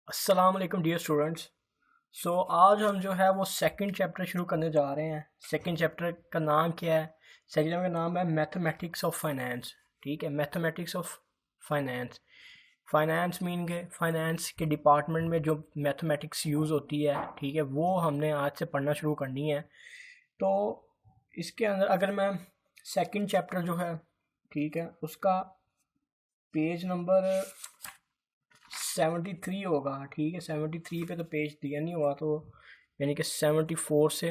अस्सलाम वालेकुम dear students. आज हम जो है वो सेकंड चैप्टर शुरू करने जा रहे हैं। सेकंड चैप्टर का नाम क्या है? सेकंड चैप्टर का नाम है मैथमेटिक्स ऑफ फाइनेंस। ठीक है, mathematics of finance. Finance mean के फाइनेंस के डिपार्टमेंट में जो मैथमेटिक्स यूज़ होती है, ठीक है, वो हमने आज से पढ़ना शुरू करनी है। तो इसके अंदर अगर मैं सेकंड चैप्टर जो है, ठीक है, उसका पेज नंबर 73 होगा। ठीक है, 73 पे तो पेज दिया नहीं हुआ, तो यानी कि 74 से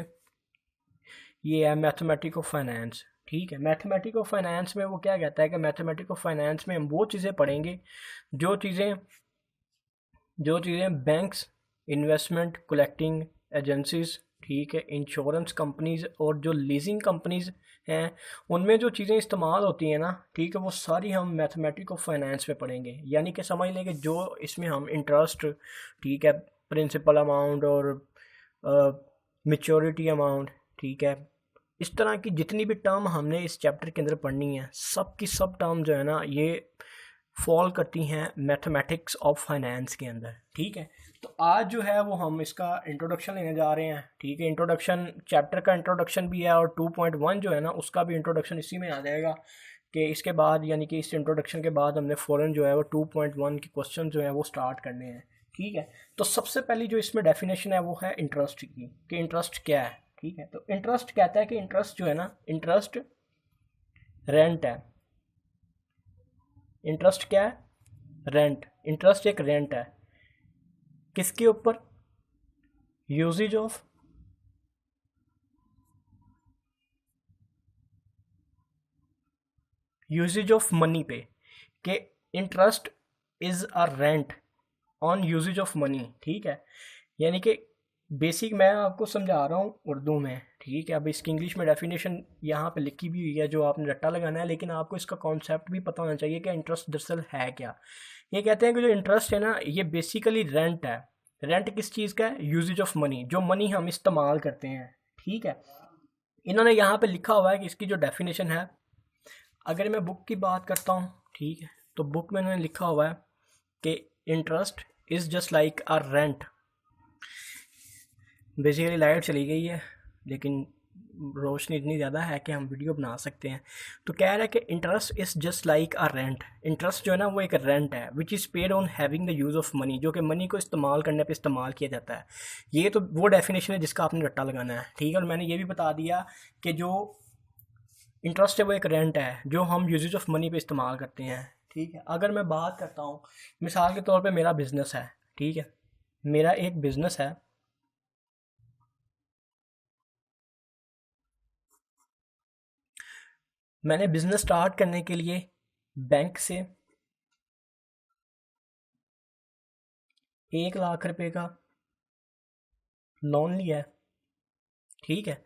ये है मैथमेटिक्स ऑफ फाइनेंस। ठीक है, मैथमेटिक्स ऑफ फाइनेंस में वो क्या कहता है कि मैथमेटिक्स ऑफ फाइनेंस में हम वो चीज़ें पढ़ेंगे जो चीज़ें बैंक्स, इन्वेस्टमेंट कलेक्टिंग एजेंसीज, ठीक है, इंश्योरेंस कंपनीज और जो लीजिंग कंपनीज हैं, उनमें जो चीज़ें इस्तेमाल होती हैं ना, ठीक है, वो सारी हम मैथमेटिक्स ऑफ फाइनेंस में पढ़ेंगे। यानी कि समझ लें कि जो इसमें हम इंटरेस्ट, ठीक है, प्रिंसिपल अमाउंट और मेच्योरिटी अमाउंट, ठीक है, इस तरह की जितनी भी टर्म हमने इस चैप्टर के अंदर पढ़नी है, सब की सब टर्म जो है ना, ये फॉल करती हैं मैथमेटिक्स ऑफ फाइनेंस के अंदर। ठीक है, तो आज जो है वो हम इसका इंट्रोडक्शन लेने जा रहे हैं। ठीक है, इंट्रोडक्शन चैप्टर का इंट्रोडक्शन भी है और 2.1 जो है ना, उसका भी इंट्रोडक्शन इसी में आ जाएगा कि इसके बाद, यानी कि इस इंट्रोडक्शन के बाद हमने फ़ौरन जो है वो 2.1 के क्वेश्चन जो है वो स्टार्ट करने हैं। ठीक है, तो सबसे पहली जो इसमें डेफिनेशन है वो है इंटरेस्ट की, कि इंटरेस्ट क्या है। ठीक है, तो इंटरेस्ट कहता है कि इंटरेस्ट जो है ना, इंटरेस्ट रेंट है। इंटरेस्ट क्या है? रेंट। इंटरेस्ट एक रेंट है किसके ऊपर? यूजेज ऑफ मनी पे, कि interest is a rent on uses of money. ठीक है, यानी कि बेसिक मैं आपको समझा रहा हूँ उर्दू में। ठीक है, अब इसकी इंग्लिश में डेफिनेशन यहाँ पे लिखी भी हुई है जो आपने रट्टा लगाना है, लेकिन आपको इसका कॉन्सेप्ट भी पता होना चाहिए कि इंटरेस्ट दरअसल है क्या। ये कहते हैं कि जो इंटरेस्ट है ना, ये बेसिकली रेंट है। रेंट किस चीज़ का है? यूजेज ऑफ मनी, जो मनी हम इस्तेमाल करते हैं। ठीक है, इन्होंने यहाँ पे लिखा हुआ है कि इसकी जो डेफिनेशन है, अगर मैं बुक की बात करता हूँ, ठीक है, तो बुक में इन्होंने लिखा हुआ है कि interest is just like a rent. Basically light चली गई है, लेकिन रोशनी इतनी ज़्यादा है कि हम वीडियो बना सकते हैं। तो कह रहा है कि interest is just like a rent. Interest जो है ना, वो एक रेंट है which is paid on having the use of money, जो कि मनी को इस्तेमाल करने पे इस्तेमाल किया जाता है। ये तो वो डेफिनेशन है जिसका आपने रट्टा लगाना है। ठीक है, और मैंने ये भी बता दिया कि जो इंटरेस्ट है वो एक रेंट है जो हम यूजेज ऑफ मनी पे इस्तेमाल करते हैं। ठीक है, अगर मैं बात करता हूँ मिसाल के तौर पे, मेरा बिजनेस है। ठीक है, मेरा एक बिजनेस है। मैंने बिजनेस स्टार्ट करने के लिए बैंक से 1 लाख रुपए का लोन लिया है। ठीक है,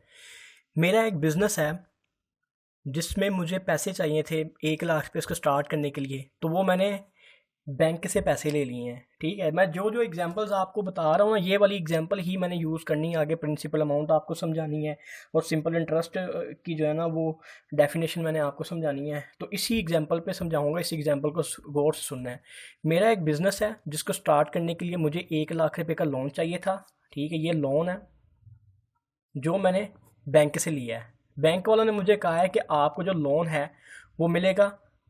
मेरा एक बिजनेस है जिसमें मुझे पैसे चाहिए थे 1 लाख रुपये उसको स्टार्ट करने के लिए, तो वो मैंने बैंक से पैसे ले लिए हैं। ठीक है, मैं जो जो एग्जांपल्स आपको बता रहा हूँ ना, ये वाली एग्जांपल ही मैंने यूज़ करनी है। आगे प्रिंसिपल अमाउंट आपको समझानी है और सिंपल इंटरेस्ट की जो है ना, वो डेफिनेशन मैंने आपको समझानी है। तो इसी एग्जांपल पे समझाऊंगा, इसी एग्जांपल को गौर से सुनना है। मेरा एक बिज़नेस है जिसको स्टार्ट करने के लिए मुझे 1 लाख रुपये का लोन चाहिए था। ठीक है, ये लोन है जो मैंने बैंक से लिया है। बैंक वालों ने मुझे कहा है कि आपको जो लोन है वो मिलेगा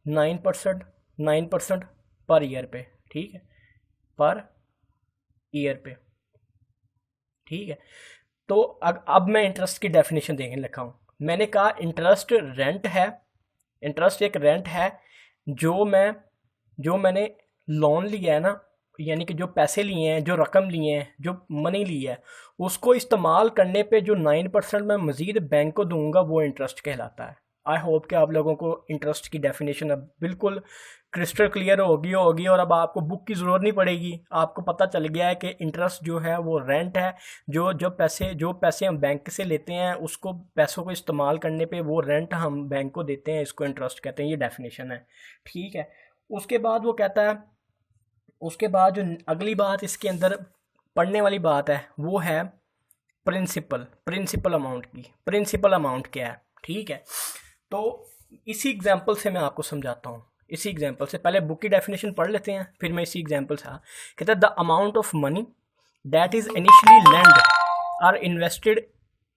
9%, 9% पर ईयर पे। ठीक है, पर ईयर पे। ठीक है, तो अब मैं इंटरेस्ट की डेफिनेशन देने लगा हूँ। मैंने कहा इंटरेस्ट रेंट है। इंटरेस्ट एक रेंट है जो मैंने लोन लिया है ना, यानी कि जो पैसे लिए हैं, जो रकम लिए हैं, जो मनी ली है, उसको इस्तेमाल करने पे जो 9% मैं मज़ीद बैंक को दूंगा, वो इंटरेस्ट कहलाता है। आई होप कि आप लोगों को इंटरेस्ट की डेफिनेशन अब बिल्कुल क्रिस्टल क्लियर होगी और अब आपको बुक की ज़रूरत नहीं पड़ेगी। आपको पता चल गया है कि इंटरेस्ट जो है वो रेंट है। जो पैसे हम बैंक से लेते हैं, उसको पैसों को इस्तेमाल करने पे वो रेंट हम बैंक को देते हैं, इसको इंटरेस्ट कहते हैं। ये डेफिनेशन है। ठीक है, उसके बाद वो कहता है, उसके बाद जो अगली बात इसके अंदर पढ़ने वाली बात है वो है प्रिंसिपल अमाउंट की। प्रिंसिपल अमाउंट क्या है? ठीक है, तो इसी एग्जांपल से मैं आपको समझाता हूँ। इसी एग्जांपल से। पहले बुक की डेफिनेशन पढ़ लेते हैं, फिर मैं इसी एग्जांपल से। कहता है the amount of money that is initially lend or invested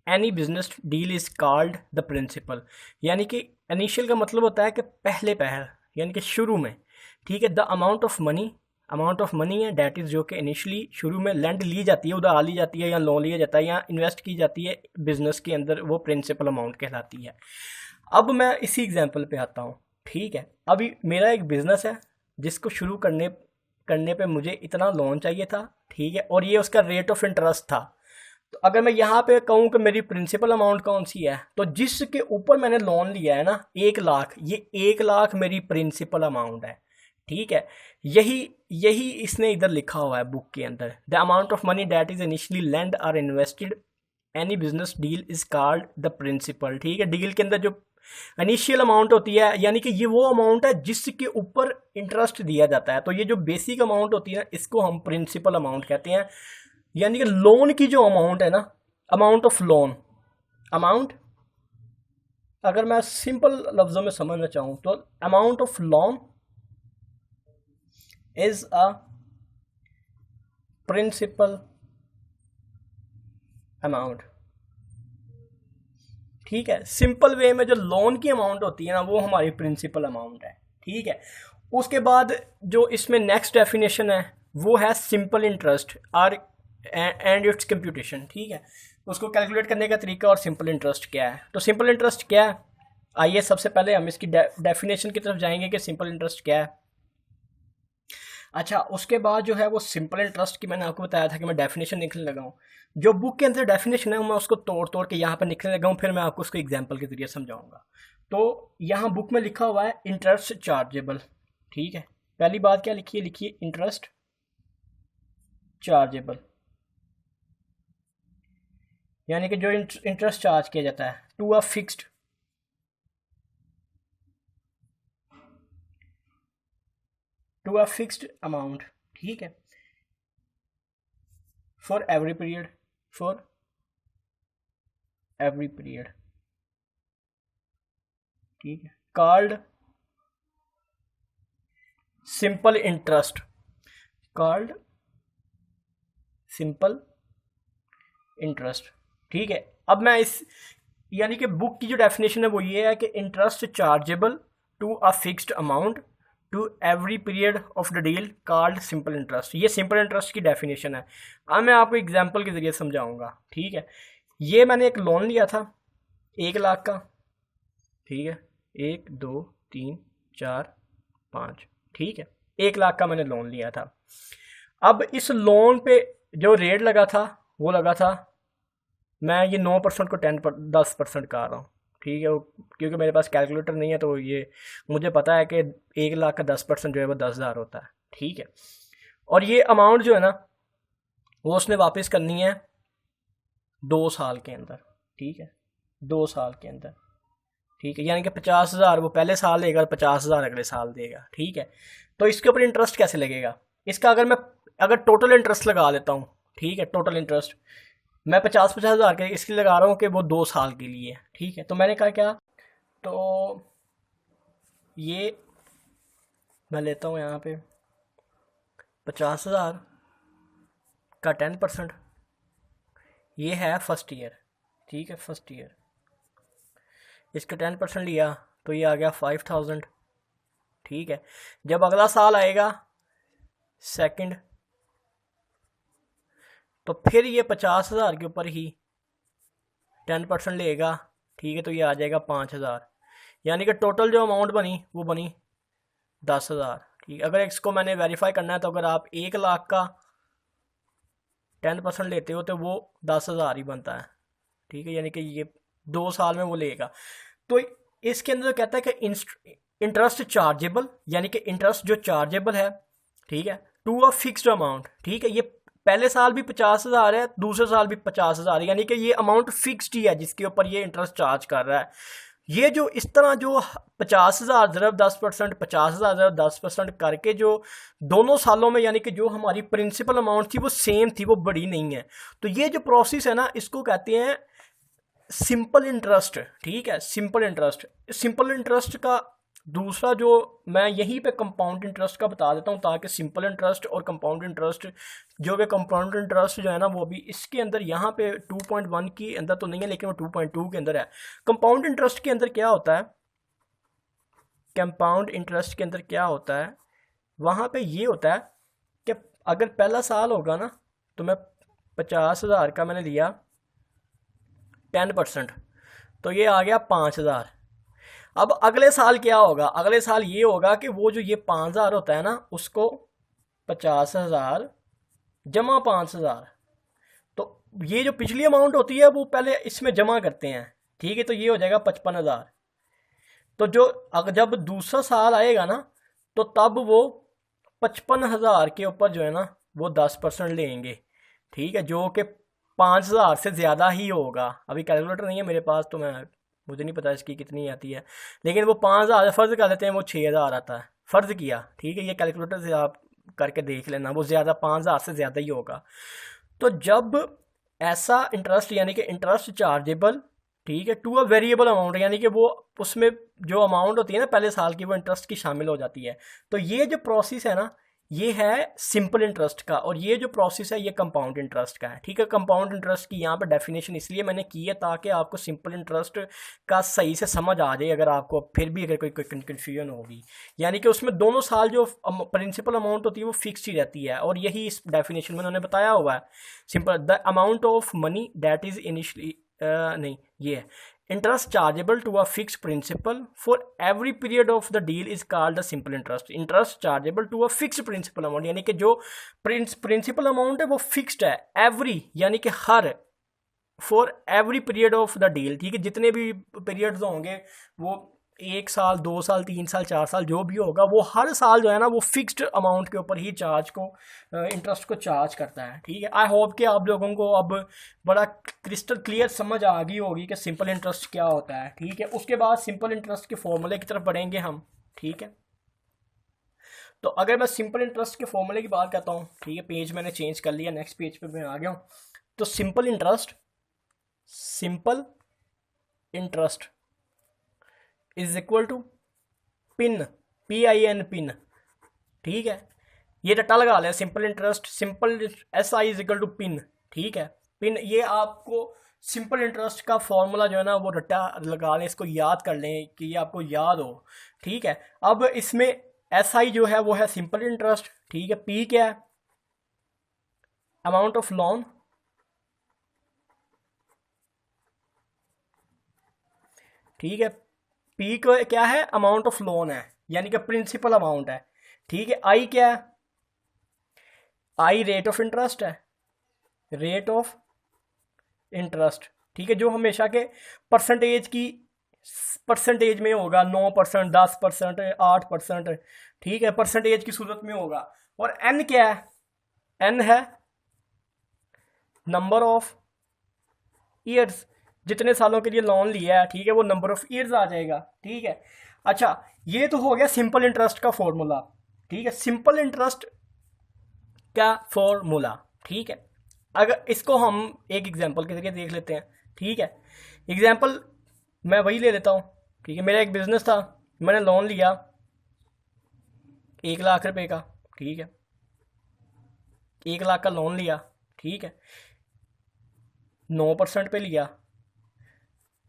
any business deal is called the principal. यानी कि इनिशियल का मतलब होता है कि पहले पहल, यानी कि शुरू में, ठीक है। द अमाउंट ऑफ मनी है डैट इज़ जो कि इनिशियली शुरू में लेंड ली जाती है, उधार ली जाती है या लोन लिया जाता है या इन्वेस्ट की जाती है बिजनेस के अंदर, वो प्रिंसिपल अमाउंट कहलाती है। अब मैं इसी एग्जांपल पे आता हूँ, ठीक है। अभी मेरा एक बिजनेस है जिसको शुरू करने पे मुझे इतना लोन चाहिए था, ठीक है, और ये उसका रेट ऑफ इंटरेस्ट था। तो अगर मैं यहाँ पे कहूँ कि मेरी प्रिंसिपल अमाउंट कौन सी है, तो जिसके ऊपर मैंने लोन लिया है ना 1 लाख, ये 1 लाख मेरी प्रिंसिपल अमाउंट है, ठीक है। यही इसने इधर लिखा हुआ है बुक के अंदर। The amount of money that is initially lend or invested any business deal is called the principal, ठीक है। डील के अंदर जो इनिशियल अमाउंट होती है, यानी कि ये वो अमाउंट है जिसके ऊपर इंटरेस्ट दिया जाता है। तो ये जो बेसिक अमाउंट होती है ना, इसको हम प्रिंसिपल अमाउंट कहते हैं। यानी कि लोन की जो अमाउंट है ना, अमाउंट ऑफ लोन, अमाउंट, अगर मैं सिंपल लफ्जों में समझना चाहूँ तो amount of loan is a principal amount, ठीक है। सिंपल वे में जो लोन की अमाउंट होती है ना, वो हमारी प्रिंसिपल अमाउंट है, ठीक है। उसके बाद जो इसमें नेक्स्ट डेफिनेशन है वो है सिंपल इंटरेस्ट और एंड इट्स कंप्यूटेशन, ठीक है। उसको कैलकुलेट करने का तरीका और सिंपल इंटरेस्ट क्या है। तो सिंपल इंटरेस्ट क्या है, आइए सबसे पहले हम इसकी डेफिनेशन की तरफ जाएंगे कि सिंपल इंटरेस्ट क्या है। अच्छा, उसके बाद जो है वो सिंपल इंटरेस्ट की मैंने आपको बताया था कि मैं डेफिनेशन लिखने लगा हूँ। जो बुक के अंदर डेफिनेशन है मैं उसको तोड़ के यहाँ पर लिखने लगा हूँ, फिर मैं आपको उसको एग्जाम्पल के जरिए समझाऊंगा। तो यहाँ बुक में लिखा हुआ है इंटरेस्ट चार्जेबल, ठीक है। पहली बात क्या लिखिए, लिखिए इंटरेस्ट चार्जेबल, यानी कि जो इंटरेस्ट चार्ज किया जाता है टू अ फिक्स्ड अमाउंट, ठीक है, फॉर एवरी पीरियड, ठीक है, कॉल्ड सिंपल इंटरेस्ट, ठीक है। अब मैं इस, यानी कि बुक की जो डेफिनेशन है वो ये है कि interest chargeable to a fixed amount to every period of the deal called simple interest. ये सिंपल इंटरेस्ट की डेफिनेशन है। अब मैं आपको एग्जांपल के जरिए समझाऊंगा, ठीक है। ये मैंने एक लोन लिया था 1 लाख का, ठीक है, 1 2 3 4 5, ठीक है, 1 लाख का मैंने लोन लिया था। अब इस लोन पे जो रेट लगा था वो लगा था, मैं ये 9% को 10% कर रहा हूँ, ठीक है, क्योंकि मेरे पास कैलकुलेटर नहीं है तो ये मुझे पता है कि 1 लाख का 10% जो है वो 10,000 होता है, ठीक है। और ये अमाउंट जो है ना वो उसने वापस करनी है 2 साल के अंदर, ठीक है, 2 साल के अंदर, ठीक है। यानी कि 50,000 वो पहले साल देगा और 50,000 अगले साल देगा, ठीक है। तो इसके ऊपर इंटरेस्ट कैसे लगेगा इसका, अगर टोटल इंटरेस्ट लगा लेता हूँ, ठीक है, टोटल इंटरेस्ट मैं 50,000 के इसलिए लगा रहा हूँ कि वो 2 साल के लिए, ठीक है। तो मैंने कहा क्या, तो ये मैं लेता हूँ यहाँ पे 50,000 का 10%, ये है फर्स्ट ईयर, ठीक है, फर्स्ट ईयर इसका 10% लिया तो ये आ गया 5,000, ठीक है। जब अगला साल आएगा सेकंड, तो फिर ये 50,000 के ऊपर ही 10% लेगा, ठीक है, तो ये आ जाएगा 5,000, यानी कि टोटल जो अमाउंट बनी वो बनी 10,000, ठीक है। अगर इसको मैंने वेरीफाई करना है तो अगर आप 1 लाख का 10% लेते हो तो वो 10,000 ही बनता है, ठीक है, यानी कि ये 2 साल में वो लेगा। तो इसके अंदर कहता है कि इंटरेस्ट चार्जेबल, यानी कि इंटरेस्ट जो चार्जेबल है, ठीक है, टू अ फिक्स्ड अमाउंट, ठीक है। ये पहले साल भी 50,000 है, दूसरे साल भी 50,000, यानी कि ये अमाउंट फिक्स्ड ही है जिसके ऊपर ये इंटरेस्ट चार्ज कर रहा है। ये जो इस तरह जो 50,000 ज़रब 10%, 50,000 ज़रब 10% करके जो दोनों सालों में, यानी कि जो हमारी प्रिंसिपल अमाउंट थी वो सेम थी, वो बड़ी नहीं है। तो ये जो प्रोसेस है ना इसको कहते हैं सिंपल इंटरेस्ट, ठीक है, सिंपल इंटरेस्ट का दूसरा जो मैं यहीं पे कंपाउंड इंटरेस्ट का बता देता हूँ ताकि सिंपल इंटरेस्ट और कंपाउंड इंटरेस्ट जो कि कंपाउंड इंटरेस्ट जो है ना वो भी इसके अंदर यहाँ पे 2.1 के अंदर तो नहीं है लेकिन वो 2.2 के अंदर है। कंपाउंड इंटरेस्ट के अंदर क्या होता है, कंपाउंड इंटरेस्ट के अंदर क्या होता है, वहाँ पे ये होता है कि अगर पहला साल होगा ना तो मैं 50,000 का मैंने लिया 10%, तो ये आ गया 5,000। अब अगले साल क्या होगा, अगले साल ये होगा कि वो जो ये 5,000 होता है ना उसको 50,000 जमा 5,000, तो ये जो पिछली अमाउंट होती है वो पहले इसमें जमा करते हैं, ठीक है, तो ये हो जाएगा 55,000। तो जो अगर जब दूसरा साल आएगा ना तो तब वो 55,000 के ऊपर जो है ना वो 10% लेंगे, ठीक है, जो कि 5,000 से ज़्यादा ही होगा। अभी कैलकुलेटर नहीं है मेरे पास तो मुझे नहीं पता इसकी कितनी आती है, लेकिन वो 5,000 फ़र्ज़ कर लेते हैं वो 6,000 आता है, फ़र्ज़ किया, ठीक है, ये कैलकुलेटर से आप करके देख लेना, वो ज़्यादा 5,000 से ज़्यादा ही होगा। तो जब ऐसा इंटरेस्ट यानी कि इंटरेस्ट चार्जेबल, ठीक है, टू अ वेरिएबल अमाउंट, यानी कि वो उसमें जो अमाउंट होती है ना पहले साल की वो इंटरेस्ट की शामिल हो जाती है। तो ये जो प्रोसेस है ना ये है सिंपल इंटरेस्ट का, और ये जो प्रोसेस है ये कंपाउंड इंटरेस्ट का है, ठीक है। कंपाउंड इंटरेस्ट की यहाँ पे डेफिनेशन इसलिए मैंने की है ताकि आपको सिंपल इंटरेस्ट का सही से समझ आ जाए, अगर आपको फिर भी अगर कोई कन्फ्यूजन होगी, यानी कि उसमें दोनों साल जो प्रिंसिपल अमाउंट होती है वो फिक्स ही रहती है, और यही इस डेफिनेशन में उन्होंने बताया हुआ है। Simple the amount of money that is initially नहीं ये है interest chargeable to a fix principal for every period of the deal is called the simple interest. Interest chargeable to a fix principal amount, यानी कि जो principal amount है वो fixed है, every यानी कि हर, for every period of the deal, ठीक है, जितने भी पीरियड्स होंगे वो 1 साल 2 साल 3 साल 4 साल जो भी होगा वो हर साल जो है ना वो फिक्स्ड अमाउंट के ऊपर ही चार्ज को इंटरेस्ट को चार्ज करता है, ठीक है। आई होप कि आप लोगों को अब बड़ा क्रिस्टल क्लियर समझ आ गई होगी कि सिंपल इंटरेस्ट क्या होता है, ठीक है। उसके बाद सिंपल इंटरेस्ट के फॉर्मूले की तरफ बढ़ेंगे हम, ठीक है। तो अगर मैं सिंपल इंटरेस्ट के फॉर्मूले की बात करता हूँ, ठीक है, पेज मैंने चेंज कर लिया, नेक्स्ट पेज पे मैं आ गया हूँ। तो simple interest is equal to PIN, PIN PIN, ठीक है, ये रट्टा लगा लें, simple interest, simple SI is equal to PIN, ठीक है, पिन, ये आपको सिंपल इंटरेस्ट का फॉर्मूला जो है ना वो रट्टा लगा लें, इसको याद कर लें कि ये आपको याद हो, ठीक है। अब इसमें SI जो है वो है सिंपल इंटरेस्ट, ठीक है, P क्या है, अमाउंट ऑफ लोन, ठीक है, P को क्या है, अमाउंट ऑफ लोन है यानी कि प्रिंसिपल अमाउंट है, ठीक है। I क्या है, I रेट ऑफ इंटरेस्ट है, रेट ऑफ इंटरेस्ट, ठीक है, जो हमेशा के परसेंटेज में होगा, 9%, 10%, 8%, ठीक है, परसेंटेज की सूरत में होगा। और N क्या है, N है नंबर ऑफ ईयर्स, जितने सालों के लिए लोन लिया है, ठीक है, वो नंबर ऑफ ईयर्स आ जाएगा, ठीक है। अच्छा, ये तो हो गया सिंपल इंटरेस्ट का फॉर्मूला, ठीक है, सिंपल इंटरेस्ट का फॉर्मूला, ठीक है। अगर इसको हम एक एग्जांपल के जरिए देख लेते हैं, ठीक है। एग्जांपल मैं वही ले लेता हूँ, ठीक है, मेरा एक बिजनेस था, मैंने लोन लिया 1 लाख रुपए का, ठीक है, 1 लाख का लोन लिया, ठीक है, 9% पे लिया,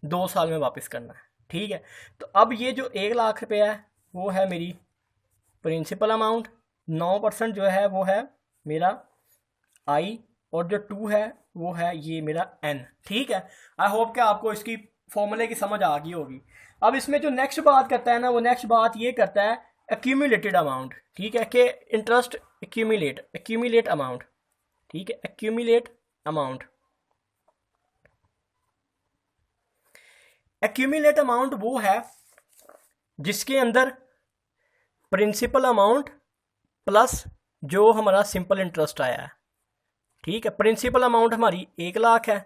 2 साल में वापस करना है, ठीक है। तो अब ये जो 1 लाख रुपया है वो है मेरी प्रिंसिपल अमाउंट, 9% जो है वो है मेरा I, और जो 2 है वो है ये मेरा N, ठीक है। आई होप कि आपको इसकी फॉर्मूले की समझ आ गई होगी। अब इसमें जो नेक्स्ट बात करता है ना वो नेक्स्ट बात ये करता है एक्यूमुलेटेड अमाउंट, ठीक है, कि इंटरेस्ट एक्यूमुलेट अमाउंट, ठीक है, एक्यूमुलेट अमाउंट। एक्यूमुलेट अमाउंट वो है जिसके अंदर प्रिंसिपल अमाउंट प्लस जो हमारा सिंपल इंटरेस्ट आया है, ठीक है। प्रिंसिपल अमाउंट हमारी 1 लाख है,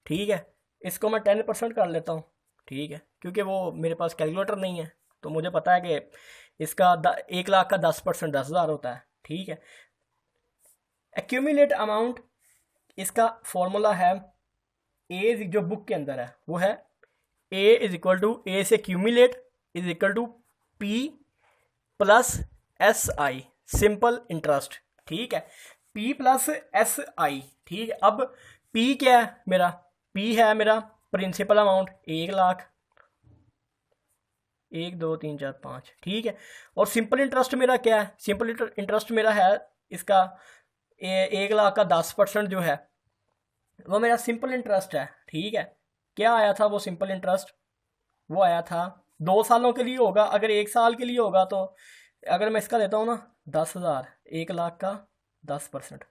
ठीक है, इसको मैं 10% कर लेता हूँ, ठीक है, क्योंकि वो मेरे पास कैलकुलेटर नहीं है तो मुझे पता है कि इसका 1 लाख का 10% 10,000 होता है, ठीक है। एक्यूमुलेट अमाउंट इसका फॉर्मूला है ए, जो बुक के अंदर है वो है A is equal to, A से accumulate is equal to P plus S I, simple interest, ठीक है, पी प्लस एस आई, ठीक है। अब पी क्या है मेरा, पी है मेरा प्रिंसिपल अमाउंट 1,00,000, 1 2 3 4 5, ठीक है। और सिंपल इंटरेस्ट मेरा क्या है, सिंपल इंटरेस्ट मेरा है इसका 1,00,000 का 10% जो है वो मेरा सिंपल इंटरेस्ट है, ठीक है। क्या आया था वो सिंपल इंटरेस्ट, वो आया था 2 सालों के लिए होगा, अगर 1 साल के लिए होगा तो अगर मैं इसका लेता हूँ ना 10,000, 1,00,000 का 10%,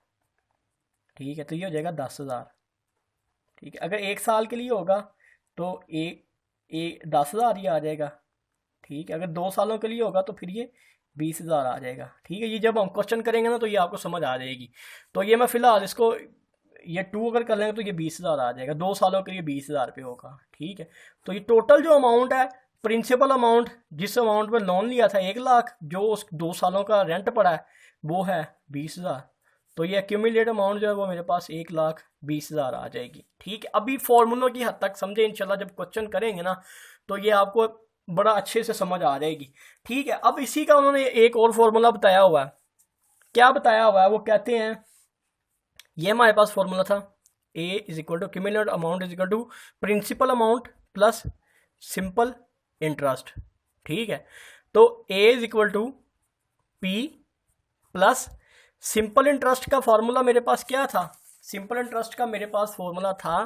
ठीक है, तो ये हो जाएगा 10,000, ठीक है। अगर 1 साल के लिए होगा तो एक 10,000 ही आ जाएगा, ठीक है। अगर 2 सालों के लिए होगा तो फिर ये 20,000 आ जाएगा, ठीक है। ये जब हम क्वेश्चन करेंगे ना तो ये आपको समझ आ जाएगी। तो ये मैं फिलहाल इसको ये 2 अगर कर लेंगे तो ये 20,000 आ जाएगा, 2 सालों के लिए 20,000 रुपये होगा, ठीक है। तो ये टोटल जो अमाउंट है, प्रिंसिपल अमाउंट जिस अमाउंट पर लोन लिया था 1,00,000, जो उस 2 सालों का रेंट पड़ा है वो है 20,000। तो ये एक्यूमुलेट अमाउंट जो है वो मेरे पास 1,20,000 आ जाएगी, ठीक है। अभी फॉर्मूलों की हद तक समझे, इंशाल्लाह जब क्वेश्चन करेंगे ना तो ये आपको बड़ा अच्छे से समझ आ जाएगी, ठीक है। अब इसी का उन्होंने एक और फॉर्मूला बताया हुआ है, क्या बताया हुआ है, वो कहते हैं ये हमारे पास फॉर्मूला था A is equal to cumulated amount is equal to principal amount plus simple interest, ठीक है। तो A is equal to P plus simple interest का फॉर्मूला मेरे पास क्या था, सिंपल इंटरेस्ट का मेरे पास फॉर्मूला था,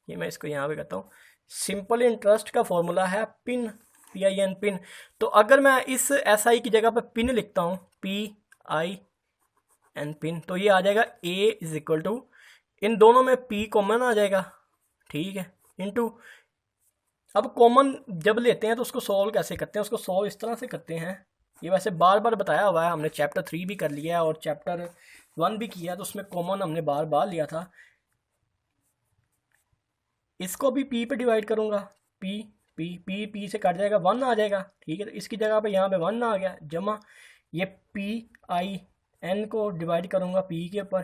ये मैं इसको यहाँ पे कहता हूँ, सिंपल इंटरेस्ट का फॉर्मूला है PIN, P I N, PIN. तो अगर मैं इस एस आई की जगह पर पिन लिखता हूँ, पी आई एन, पिन, तो ये आ जाएगा ए इज इक्वल टू, इन दोनों में पी कॉमन आ जाएगा, ठीक है, इनटू, अब कॉमन जब लेते हैं तो उसको सॉल्व कैसे करते हैं, उसको सॉल्व इस तरह से करते हैं, ये वैसे बार बार बताया हुआ है, हमने चैप्टर 3 भी कर लिया है और चैप्टर 1 भी किया, तो उसमें कॉमन हमने बार बार लिया था। इसको भी पी पे डिवाइड करूंगा, पी पी पी पी से कट जाएगा, 1 आ जाएगा, ठीक है। तो इसकी जगह पे यहाँ पे 1 आ गया, जमा ये पी आई एन को डिवाइड करूंगा पी के ऊपर,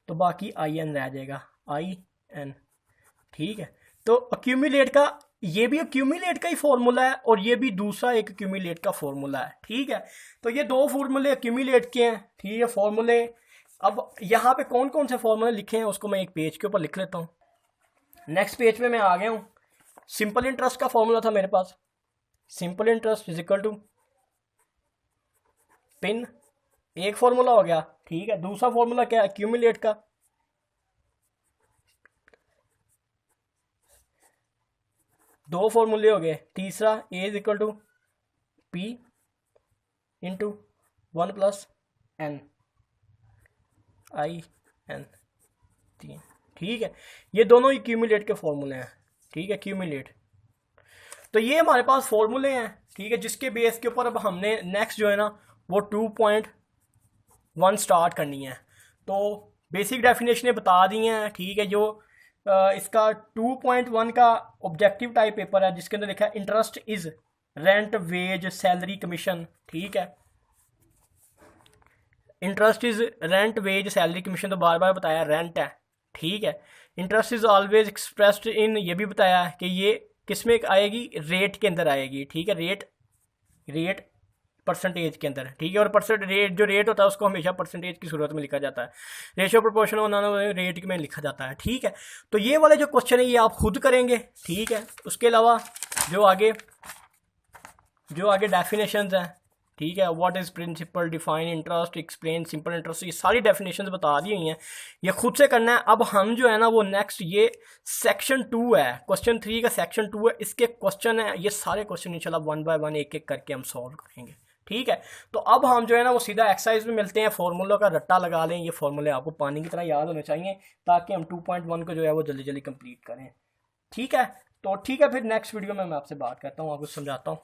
तो बाकी आई एन रह जाएगा, आई एन, ठीक है। तो अक्यूमुलेट का, ये भी अक्यूमुलेट का ही फॉर्मूला है और ये भी दूसरा एक अक्यूमुलेट का फॉर्मूला है, ठीक है। तो ये 2 फॉर्मूले अक्यूमुलेट के हैं, ठीक है, फॉर्मूले। अब यहाँ पे कौन कौन से फॉर्मूले लिखे हैं उसको मैं एक पेज के ऊपर लिख लेता हूँ। नेक्स्ट पेज पे मैं आ गया हूँ, सिंपल इंटरेस्ट का फॉर्मूला था मेरे पास, simple interest is equal to pin, एक फॉर्मूला हो गया, ठीक है। दूसरा फॉर्मूला क्या है, अक्यूमुलेट का, दो फॉर्मूले हो गए। तीसरा A is equal to P into 1 plus N, I N, 3, ठीक है। ये दोनों ही क्यूमुलेट के फॉर्मूले हैं, ठीक है, क्यूमुलेट। तो ये हमारे पास फॉर्मूले हैं, ठीक है, जिसके बेस के ऊपर अब हमने नेक्स्ट जो है ना वो 2.1 स्टार्ट करनी है। तो बेसिक डेफिनेशनें बता दी हैं, ठीक है। जो इसका 2.1 का ऑब्जेक्टिव टाइप पेपर है जिसके अंदर लिखा है interest is rent wage salary commission, ठीक है। Interest is rent wage salary commission, तो बार बार बताया रेंट है, ठीक है। Interest is always expressed in, ये भी बताया कि ये किस में आएगी, रेट के अंदर आएगी, ठीक है, रेट परसेंटेज के अंदर, ठीक है। और परसेंट रेट जो रेट होता है उसको हमेशा परसेंटेज की सूरत में लिखा जाता है, रेशियो प्रोपोर्शन होना रेट में लिखा जाता है, ठीक है। तो ये वाले जो क्वेश्चन है ये आप खुद करेंगे, ठीक है। उसके अलावा जो आगे डेफिनेशंस हैं, ठीक है, what is principal, define interest, explain simple interest, ये सारी डेफिनेशंस बता दी हुई हैं, ये खुद से करना है। अब हम जो है ना वो नेक्स्ट ये सेक्शन 2 है, क्वेश्चन 3 का सेक्शन 2 है, इसके क्वेश्चन है, ये सारे क्वेश्चन इंशाल्लाह 1 बाय 1 एक एक करके हम सॉल्व करेंगे, ठीक है। तो अब हम जो है ना वो सीधा एक्सरसाइज में मिलते हैं, फॉर्मूलों का रट्टा लगा लें, ये फॉर्मूले आपको पानी की तरह याद होने चाहिए ताकि हम 2.1 को जो है वो जल्दी जल्दी कंप्लीट करें, ठीक है। तो ठीक है, फिर नेक्स्ट वीडियो में मैं आपसे बात करता हूँ, आपको समझाता हूँ।